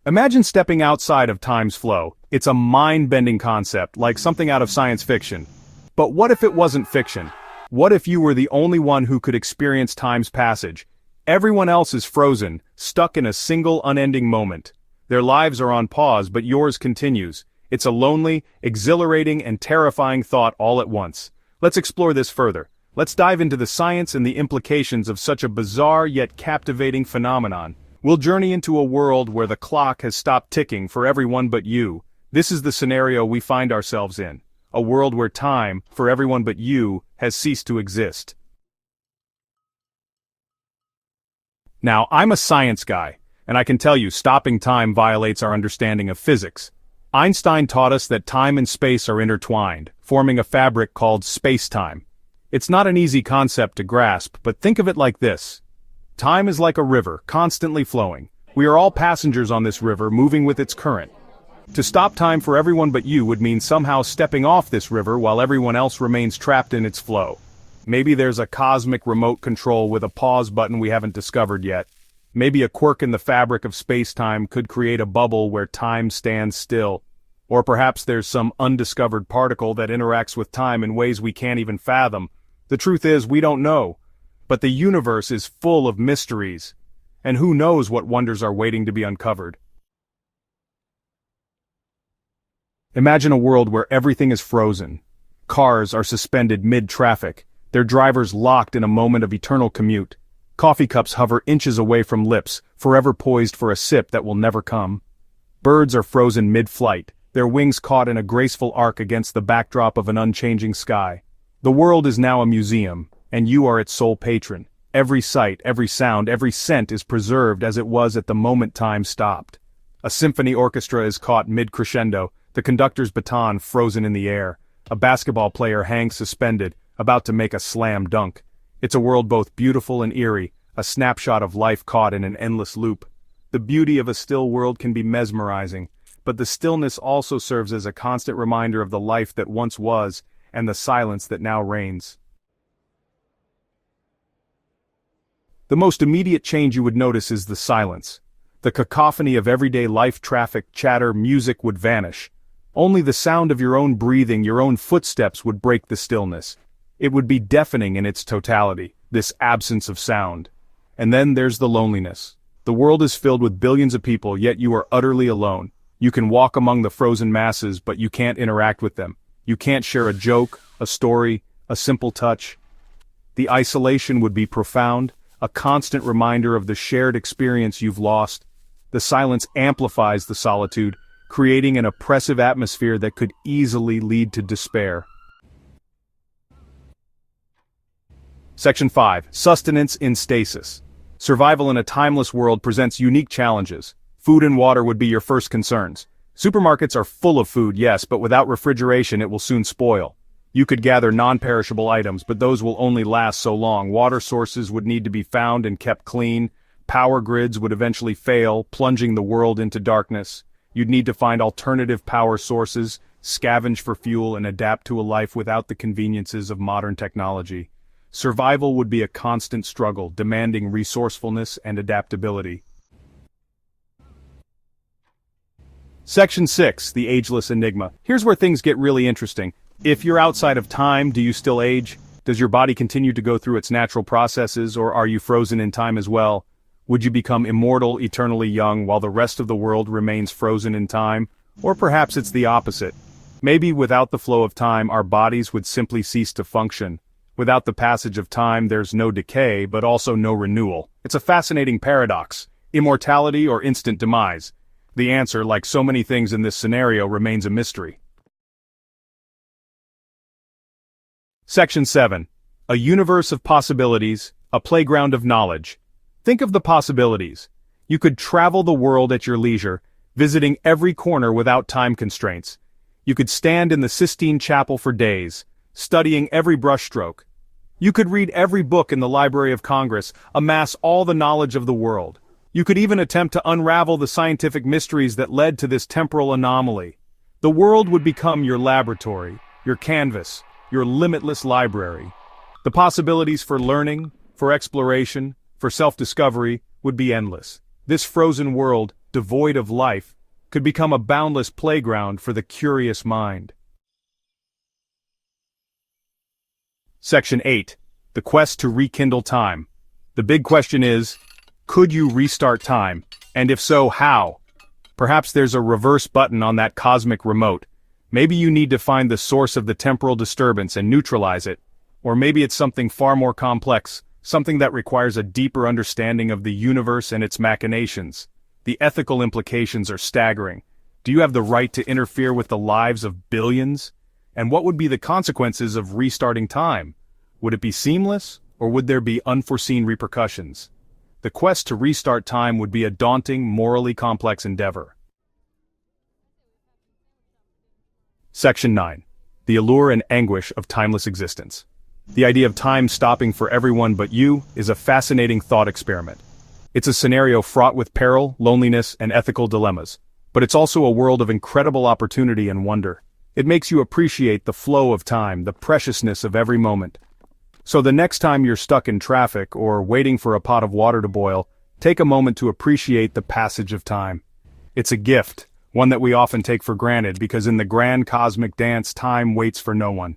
Imagine stepping outside of time's flow. It's a mind-bending concept, like something out of science fiction. But what if it wasn't fiction? What if you were the only one who could experience time's passage? Everyone else is frozen, stuck in a single unending moment. Their lives are on pause, but yours continues. It's a lonely, exhilarating, and terrifying thought all at once. Let's explore this further. Let's dive into the science and the implications of such a bizarre yet captivating phenomenon. We'll journey into a world where the clock has stopped ticking for everyone but you. This is the scenario we find ourselves in. A world where time, for everyone but you, has ceased to exist. Now, I'm a science guy, and I can tell you stopping time violates our understanding of physics. Einstein taught us that time and space are intertwined, forming a fabric called space-time. It's not an easy concept to grasp, but think of it like this. Time is like a river, constantly flowing. We are all passengers on this river, moving with its current. To stop time for everyone but you would mean somehow stepping off this river while everyone else remains trapped in its flow. Maybe there's a cosmic remote control with a pause button we haven't discovered yet. Maybe a quirk in the fabric of space-time could create a bubble where time stands still. Or perhaps there's some undiscovered particle that interacts with time in ways we can't even fathom. The truth is, we don't know. But the universe is full of mysteries. And who knows what wonders are waiting to be uncovered. Imagine a world where everything is frozen. Cars are suspended mid-traffic, their drivers locked in a moment of eternal commute. Coffee cups hover inches away from lips, forever poised for a sip that will never come. Birds are frozen mid-flight, their wings caught in a graceful arc against the backdrop of an unchanging sky. The world is now a museum, and you are its sole patron. Every sight, every sound, every scent is preserved as it was at the moment time stopped. A symphony orchestra is caught mid-crescendo, the conductor's baton frozen in the air. A basketball player hangs suspended, about to make a slam dunk. It's a world both beautiful and eerie, a snapshot of life caught in an endless loop. The beauty of a still world can be mesmerizing, but the stillness also serves as a constant reminder of the life that once was, and the silence that now reigns. The most immediate change you would notice is the silence. The cacophony of everyday life, traffic, chatter, music would vanish. Only the sound of your own breathing, your own footsteps would break the stillness. It would be deafening in its totality, this absence of sound. And then there's the loneliness. The world is filled with billions of people, yet you are utterly alone. You can walk among the frozen masses, but you can't interact with them. You can't share a joke, a story, a simple touch. The isolation would be profound, a constant reminder of the shared experience you've lost. The silence amplifies the solitude, creating an oppressive atmosphere that could easily lead to despair. Section 5. Sustenance in stasis. Survival in a timeless world presents unique challenges. Food and water would be your first concerns. Supermarkets are full of food, yes, but without refrigeration it will soon spoil. You could gather non-perishable items, but those will only last so long. Water sources would need to be found and kept clean. Power grids would eventually fail, plunging the world into darkness. You'd need to find alternative power sources, scavenge for fuel, and adapt to a life without the conveniences of modern technology. Survival would be a constant struggle, demanding resourcefulness and adaptability. Section 6. The Ageless Enigma. Here's where things get really interesting. If you're outside of time, do you still age? Does your body continue to go through its natural processes, or are you frozen in time as well? Would you become immortal, eternally young, while the rest of the world remains frozen in time? Or perhaps it's the opposite. Maybe without the flow of time, our bodies would simply cease to function. Without the passage of time, there's no decay, but also no renewal. It's a fascinating paradox. Immortality or instant demise? The answer, like so many things in this scenario, remains a mystery. Section 7. A universe of possibilities, a playground of knowledge. Think of the possibilities. You could travel the world at your leisure, visiting every corner without time constraints. You could stand in the Sistine Chapel for days, studying every brushstroke. You could read every book in the Library of Congress, amass all the knowledge of the world. You could even attempt to unravel the scientific mysteries that led to this temporal anomaly. The world would become your laboratory, your canvas, your limitless library. The possibilities for learning, for exploration, for self-discovery would be endless. This frozen world, devoid of life, could become a boundless playground for the curious mind. Section 8. The quest to rekindle time. The big question is, could you restart time? And if so, how? Perhaps there's a reverse button on that cosmic remote. Maybe you need to find the source of the temporal disturbance and neutralize it. Or maybe it's something far more complex, something that requires a deeper understanding of the universe and its machinations. The ethical implications are staggering. Do you have the right to interfere with the lives of billions? And what would be the consequences of restarting time? Would it be seamless, or would there be unforeseen repercussions? The quest to restart time would be a daunting, morally complex endeavor. Section 9. The allure and anguish of timeless existence. The idea of time stopping for everyone but you is a fascinating thought experiment. It's a scenario fraught with peril, loneliness, and ethical dilemmas. But it's also a world of incredible opportunity and wonder. It makes you appreciate the flow of time, the preciousness of every moment. So the next time you're stuck in traffic or waiting for a pot of water to boil, take a moment to appreciate the passage of time. It's a gift, one that we often take for granted because in the grand cosmic dance, time waits for no one.